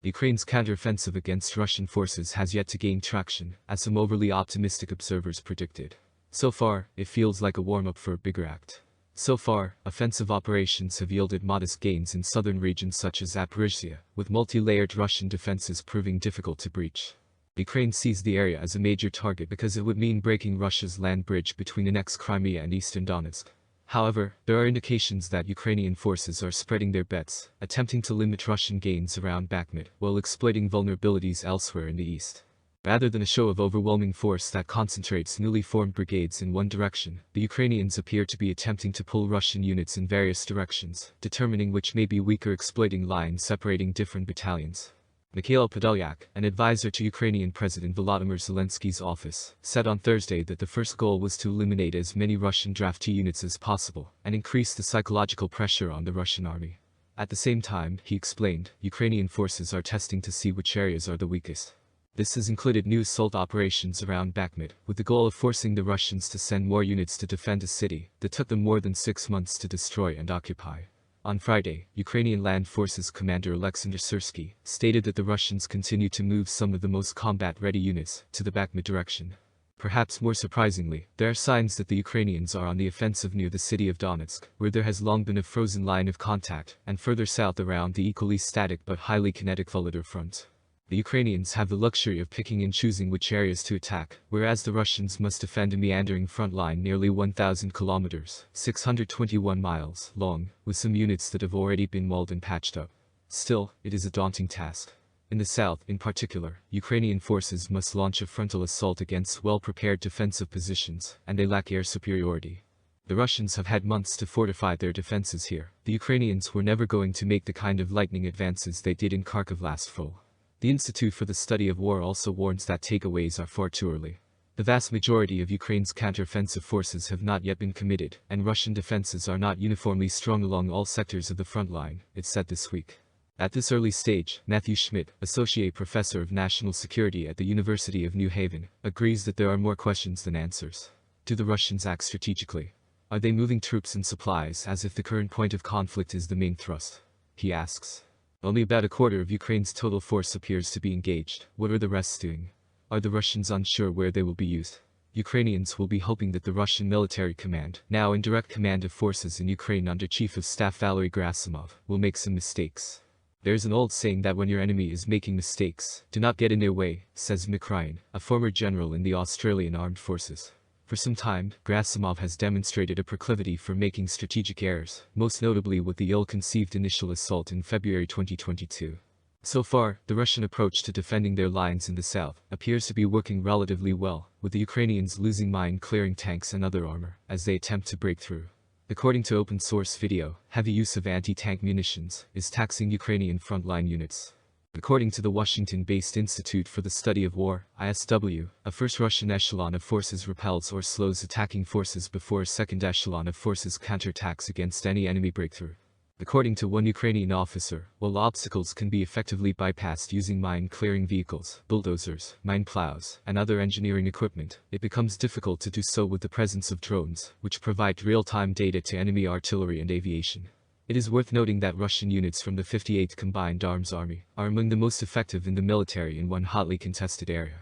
Ukraine's counteroffensive against Russian forces has yet to gain traction, as some overly optimistic observers predicted. So far, it feels like a warm-up for a bigger act. So far, offensive operations have yielded modest gains in southern regions such as Zaporizhzhia, with multi-layered Russian defenses proving difficult to breach. Ukraine sees the area as a major target because it would mean breaking Russia's land bridge between annexed Crimea and eastern Donetsk. However, there are indications that Ukrainian forces are spreading their bets, attempting to limit Russian gains around Bakhmut while exploiting vulnerabilities elsewhere in the east. Rather than a show of overwhelming force that concentrates newly formed brigades in one direction, the Ukrainians appear to be attempting to pull Russian units in various directions, determining which may be weaker, exploiting lines separating different battalions. Mikhail Podolyak, an advisor to Ukrainian President Volodymyr Zelensky's office, said on Thursday that the first goal was to eliminate as many Russian draft units as possible and increase the psychological pressure on the Russian army. At the same time, he explained, Ukrainian forces are testing to see which areas are the weakest. This has included new assault operations around Bakhmut, with the goal of forcing the Russians to send more units to defend a city that took them more than 6 months to destroy and occupy. On Friday, Ukrainian Land Forces Commander Alexander Syrsky stated that the Russians continue to move some of the most combat-ready units to the Bakhmut direction. Perhaps more surprisingly, there are signs that the Ukrainians are on the offensive near the city of Donetsk, where there has long been a frozen line of contact, and further south around the equally static but highly kinetic Volodar front. The Ukrainians have the luxury of picking and choosing which areas to attack, whereas the Russians must defend a meandering front line nearly 1,000 kilometers, 621 miles, long, with some units that have already been walled and patched up. Still, it is a daunting task. In the south, in particular, Ukrainian forces must launch a frontal assault against well-prepared defensive positions, and they lack air superiority. The Russians have had months to fortify their defenses here. The Ukrainians were never going to make the kind of lightning advances they did in Kharkiv last fall. The Institute for the Study of War also warns that takeaways are far too early. The vast majority of Ukraine's counteroffensive forces have not yet been committed, and Russian defenses are not uniformly strong along all sectors of the front line, it said this week. At this early stage, Matthew Schmidt, Associate Professor of National Security at the University of New Haven, agrees that there are more questions than answers. Do the Russians act strategically? Are they moving troops and supplies as if the current point of conflict is the main thrust? He asks. Only about a quarter of Ukraine's total force appears to be engaged. What are the rest doing? Are the Russians unsure where they will be used? Ukrainians will be hoping that the Russian military command, now in direct command of forces in Ukraine under Chief of Staff Valery Gerasimov, will make some mistakes. There's an old saying that when your enemy is making mistakes, do not get in their way, says Mick Ryan, a former general in the Australian Armed Forces. For some time, Gerasimov has demonstrated a proclivity for making strategic errors, most notably with the ill-conceived initial assault in February 2022. So far, the Russian approach to defending their lines in the south appears to be working relatively well, with the Ukrainians losing mine-clearing tanks and other armor as they attempt to break through. According to open-source video, heavy use of anti-tank munitions is taxing Ukrainian frontline units. According to the Washington-based Institute for the Study of War, ISW, a first Russian echelon of forces repels or slows attacking forces before a second echelon of forces counterattacks against any enemy breakthrough. According to one Ukrainian officer, while obstacles can be effectively bypassed using mine-clearing vehicles, bulldozers, mine plows, and other engineering equipment, it becomes difficult to do so with the presence of drones, which provide real-time data to enemy artillery and aviation. It is worth noting that Russian units from the 58th Combined Arms Army are among the most effective in the military in one hotly contested area.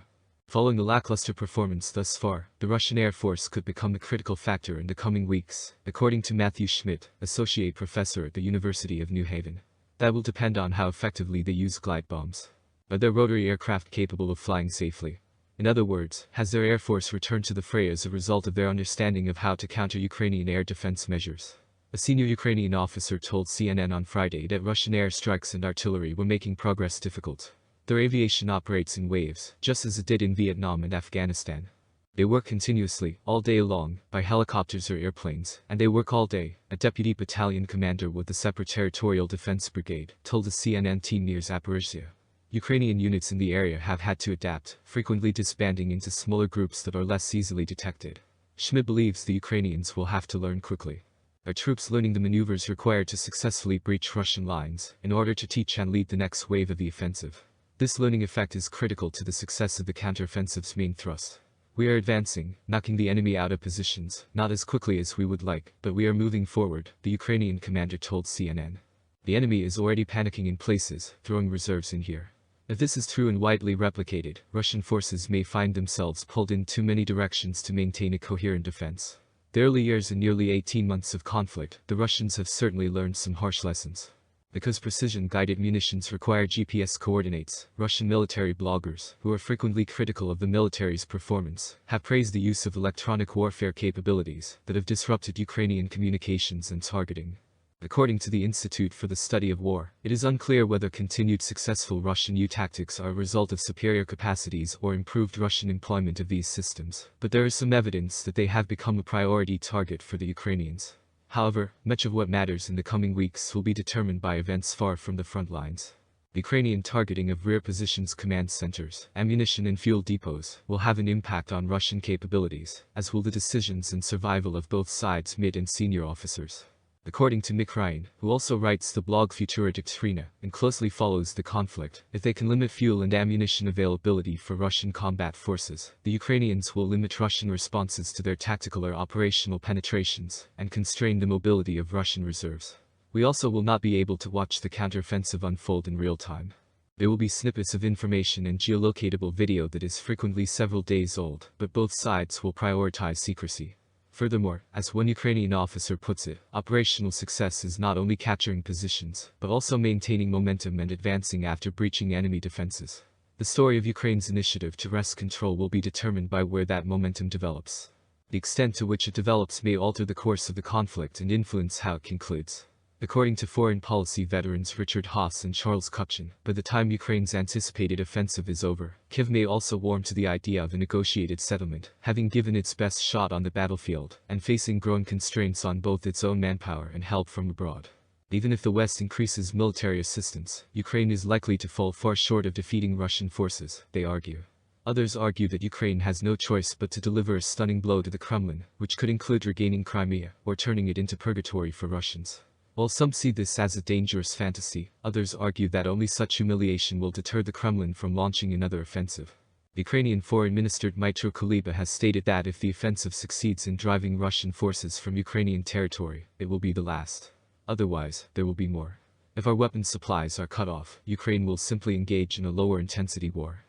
Following the lackluster performance thus far, the Russian Air Force could become a critical factor in the coming weeks, according to Matthew Schmidt, Associate Professor at the University of New Haven. That will depend on how effectively they use glide bombs. Are their rotary aircraft capable of flying safely? In other words, has their Air Force returned to the fray as a result of their understanding of how to counter Ukrainian air defense measures? A senior Ukrainian officer told CNN on Friday that Russian airstrikes and artillery were making progress difficult. Their aviation operates in waves, just as it did in Vietnam and Afghanistan. They work continuously, all day long, by helicopters or airplanes, and they work all day, a deputy battalion commander with the Separate Territorial Defense Brigade told the CNN team near Zaporizhzhia. Ukrainian units in the area have had to adapt, frequently disbanding into smaller groups that are less easily detected. Schmidt believes the Ukrainians will have to learn quickly. Are troops learning the maneuvers required to successfully breach Russian lines, in order to teach and lead the next wave of the offensive? This learning effect is critical to the success of the counteroffensive's main thrust. We are advancing, knocking the enemy out of positions, not as quickly as we would like, but we are moving forward, the Ukrainian commander told CNN. The enemy is already panicking in places, throwing reserves in here. If this is true and widely replicated, Russian forces may find themselves pulled in too many directions to maintain a coherent defense. The early years and nearly 18 months of conflict, the Russians have certainly learned some harsh lessons. Because precision-guided munitions require GPS coordinates, Russian military bloggers, who are frequently critical of the military's performance, have praised the use of electronic warfare capabilities that have disrupted Ukrainian communications and targeting. According to the Institute for the Study of War, it is unclear whether continued successful Russian U tactics are a result of superior capacities or improved Russian employment of these systems, but there is some evidence that they have become a priority target for the Ukrainians. However, much of what matters in the coming weeks will be determined by events far from the front lines. The Ukrainian targeting of rear positions, command centers, ammunition and fuel depots will have an impact on Russian capabilities, as will the decisions and survival of both sides' mid and senior officers. According to Ukraine, who also writes the blog Futura Doktrina and closely follows the conflict, if they can limit fuel and ammunition availability for Russian combat forces, the Ukrainians will limit Russian responses to their tactical or operational penetrations and constrain the mobility of Russian reserves. We also will not be able to watch the counteroffensive unfold in real time. There will be snippets of information and geolocatable video that is frequently several days old, but both sides will prioritize secrecy. Furthermore, as one Ukrainian officer puts it, operational success is not only capturing positions, but also maintaining momentum and advancing after breaching enemy defenses. The story of Ukraine's initiative to wrest control will be determined by where that momentum develops. The extent to which it develops may alter the course of the conflict and influence how it concludes. According to foreign policy veterans Richard Haass and Charles Kuchin, by the time Ukraine's anticipated offensive is over, Kiev may also warm to the idea of a negotiated settlement, having given its best shot on the battlefield, and facing growing constraints on both its own manpower and help from abroad. Even if the West increases military assistance, Ukraine is likely to fall far short of defeating Russian forces, they argue. Others argue that Ukraine has no choice but to deliver a stunning blow to the Kremlin, which could include regaining Crimea, or turning it into purgatory for Russians. While some see this as a dangerous fantasy, others argue that only such humiliation will deter the Kremlin from launching another offensive. The Ukrainian Foreign Minister Dmytro Kuleba has stated that if the offensive succeeds in driving Russian forces from Ukrainian territory, it will be the last. Otherwise, there will be more. If our weapons supplies are cut off, Ukraine will simply engage in a lower intensity war.